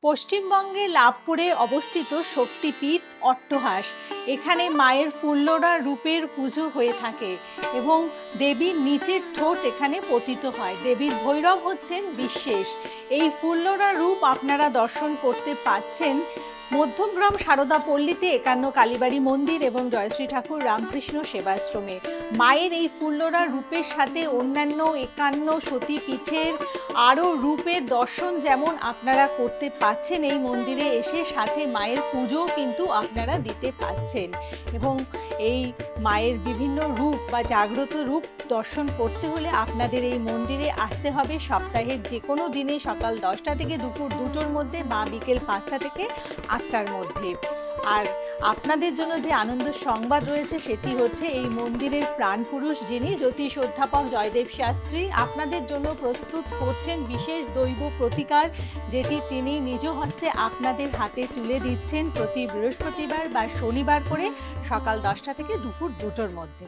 পশ্চিমবঙ্গে লাভপুরে অবস্থিত শক্তিপীঠ অট্টহাস। এখানে মায়ের ফুল্লরা রূপের পুজো হয়ে থাকে এবং দেবীর নিচের ঠোঁট এখানে পতিত হয়। দেবীর ভৈরব হচ্ছেন বিশেষ। এই ফুল্লরা রূপ আপনারা দর্শন করতে পাচ্ছেন মধ্যমগ্রাম সারদা পল্লীতে ৫১ কালীবাড়ি মন্দির এবং জয়শ্রী ঠাকুর রামকৃষ্ণ সেবাশ্রমে। মায়ের এই ফুল্লরা রূপের সাথে অন্যান্য ৫১ সতীপীঠের আরও রূপের দর্শন যেমন আপনারা করতে পাচ্ছেন এই মন্দিরে এসে, সাথে মায়ের পুজোও কিন্তু আপনারা দিতে পাচ্ছেন। এবং এই মায়ের বিভিন্ন রূপ বা জাগ্রত রূপ দর্শন করতে হলে আপনাদের এই মন্দিরে আসতে হবে সপ্তাহের যে কোনো দিনে সকাল ১০টা থেকে দুপুর ২টোর মধ্যে বা বিকেল ৫টা থেকে ৮টার মধ্যে। আর আপনাদের জন্য যে আনন্দ সংবাদ রয়েছে সেটি হচ্ছে এই মন্দিরের প্রাণপুরুষ যিনি জ্যোতিষ অধ্যাপক জয়দেব শাস্ত্রী আপনাদের জন্য প্রস্তুত করছেন বিশেষ দৈব প্রতিকার, যেটি তিনি নিজ হস্তে আপনাদের হাতে তুলে দিচ্ছেন প্রতি বৃহস্পতিবার বা শনিবার করে সকাল ১০টা থেকে দুপুর ২টোর মধ্যে।